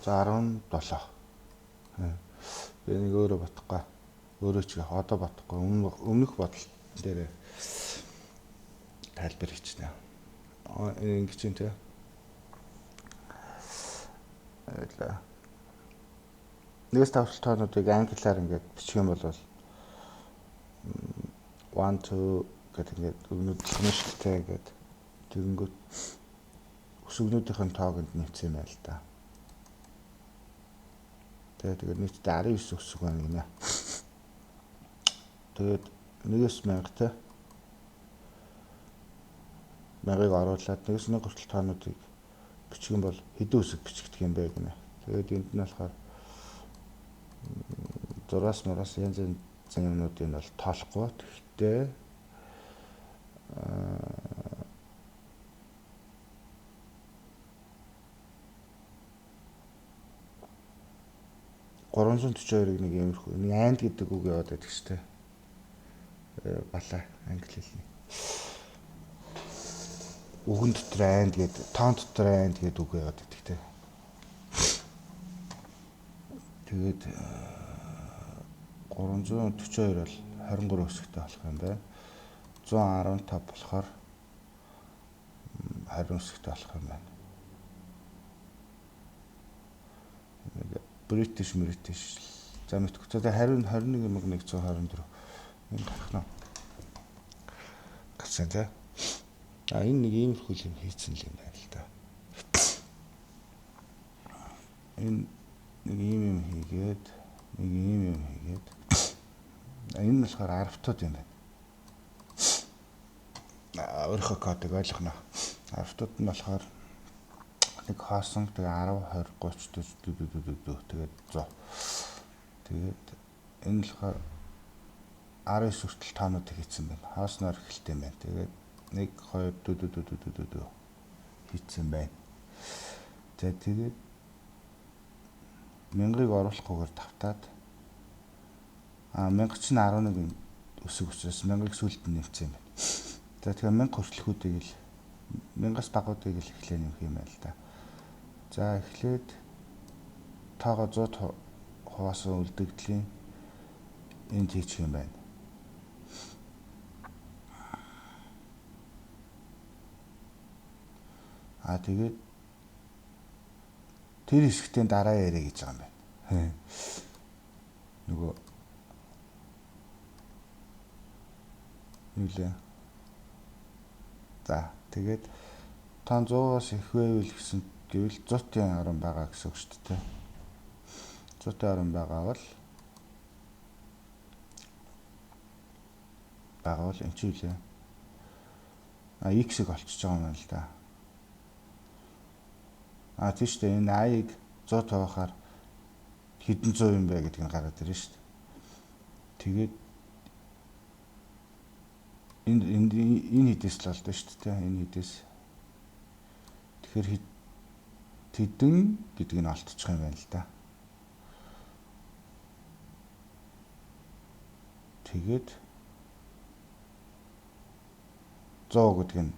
За 17. Энийг өөрөө бодохгүй. Өөрөө ч одоо бодохгүй. Өмнөх бодол дээр тайлбар хийчихнэ. Ингэж юм те. Нэгээс тавшил тоонуудыг англиар ингээд бичих юм бол 1 2 гэдэг ингээд өгнөд хэлнэштэй ингээд тэгэнгүүт өсгөнүүдийн тоогонд нэвцсэн юм байна л да. Тэгээд нийтдээ 19 өсөг байна гинэ. Тэгээд 1-1000 те. 1000-ыг оруулаад 1-1000 хүртэл тоонуудыг бичих юм бол хэдэн өсөг бичигдэх юм бэ гинэ. Тэгээд энд нь болохоор 6-мороос янз янзын юмнуудыг бол тоолохгүй. Гэхдээ 342-ыг нэг иймэрхүү нэг and гэдэг үг яваад байдаг шүү дээ. Балаа англи хэлний. Үгэн дотор and гэдэг, тоон дотор and гэдэг үг яваад байдаг те. Тэгээд 342 бол 23 өсөгтэй болох юм байна. 115 болохоор 20 өсөгтэй болох юм байна. British за мэдгүй. За 21,124 энэ гарах нь. Гацсан те. Энэ нэг иймэрхүү юм хийцэн л юм байна л да. Энэ нэг ийм юм хийгээд энэ нь болохоор арвтууд юм байна. Өөрийнхөө кодыг ойлгоно. Арвтууд нь болохоор нэг хоосон тэгээ 10 20 30 40 тэгээд 100. Тэгээд энэ нь болохоор 19 хүртэл тоонууд хийцэн байна. Хоосноор эхэлтэй юм байна. Тэгээд 1 2 хийцэн байна. За тэгээд 1000-ыг оруулахгүйгээр тавтаад 1000 чинь 11 өсөг учраас 1000-ыг сүлд нь нэмсэн юм байна. За тэгэхээр 1000 хүртэлхүүдийг л 1000-аас багуудыг л эхлээ нэмэх юм байна л да. За эхлээд тоогоо 100 хуваасан үлдэгдлийн энд хийчих юм байна. Тэгээд тэр хэсэгтээ дараа яриа гэж байгаа юм байна. Нөгөө нүлээ. За тэгээд тоон 100-аас их байвал гэсэн гэвэл 100-ийн орон байгаа гэсэн үг шүү дээ. 100-ийн орон байгаа бол энэ ч үлээ. X-ийг олчиж байгаа юм байна л да. Тийм шүү дээ. Энэ I-ыг 100 тавихаар хэдэн 100 юм бэ гэдгийг гаргаад ирнэ шүү дээ. Тэгээд энэ хэдээс л болдоо шүү дээ. Энэ хэдээс. Тэгэхээр хэдэн гэдгийг нь олдчих юм байна л да. Тэгээд 100 гэдэг нь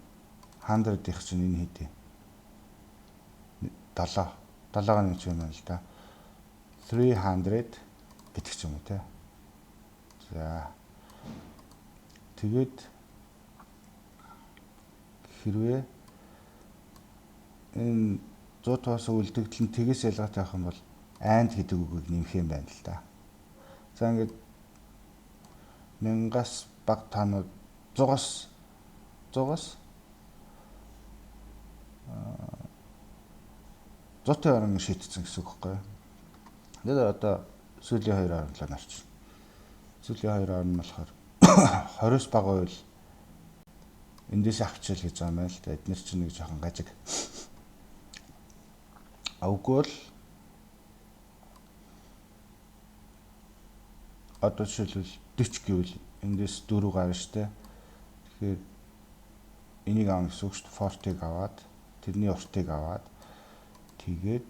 100-ийнх чинь энэ хэдий? 7-ыг нэг юм байна л да. 300 гэдэг ч юм уу те. За. Тэгээд хэрвээ энэ 100 тоос үлдэгдэл нь тэгээс ялгаатай байх юм бол and гэдэг үгийг нэмэх юм байна л да. За ингээд 1000-аас бага тоонууд 100-аас 100-ийн орон шийдсэн гэсэн үг байхгүй юу? Тэгээд одоо сүүлийн 2 орнолоо нарч. Сүүлийн 2 орн нь болохоор 20-с бага байвал эндээс авчил гэж байгаа юм байна л да. Эднэр чинь нэг жоохон гажиг. Үгүй бол одоо жишээлбэл 40 гэвэл эндээс 4 гарна штэ. Тэгэхээр энийг аав гэсэн үг шүү дээ. 40-ыг аваад тэрний уртыг аваад тэгээд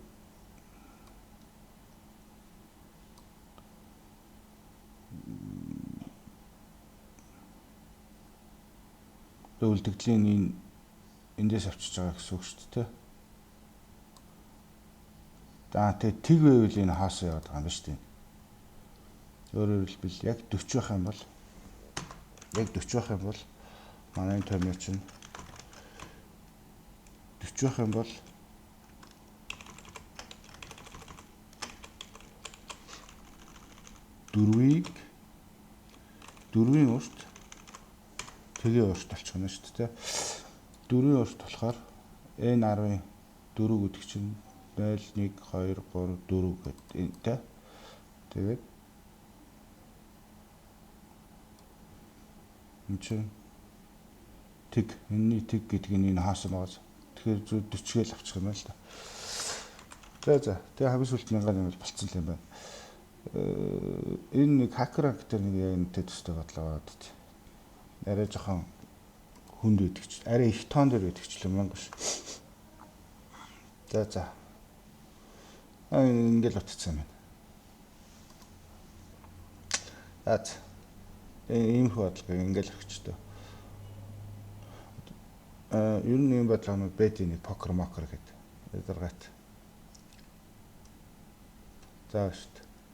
үлдэгдлийн эндээс авчиж байгаа гэсэн үг шүү дээ. За тэгээ тэг байвал энэ хаасан яваад байгаа юм ба шүү дээ. Өөрөөр хэлбэл яг 40 байх юм бол манай энэ томьёо чинь 40 байх юм бол дөрвийн урт тэгийн урт болчих нь шүү дээ. Дөрвийн урт болохоор n 10-ын 4 гэдэг чинь 0 1 2 3 4 гэдэг тэ. Тэгээд энэ чинь тэг энэний тэг гэдгийг энэ хаасан байгаа. Тэгэхээр зөв 40 гээл авчих юм байна л да. За тэгээ хамгийн сүүлд 1000 юм болцсон юм байна. Энэ нэг хакер анк дээр нэг яг энэтэй төстэй бодлоо аваад тий. Арай жоохон хүнд байдаг ч арай их тоон дээр байдаг ч юм байна ш. За ингээл утцсан байна. Ийм бодлого ингээл өгчтэй. Ер нь ийм бодлогонууд бэдийн покер мокер гэдэг. Эдэргат. За шүү дээ.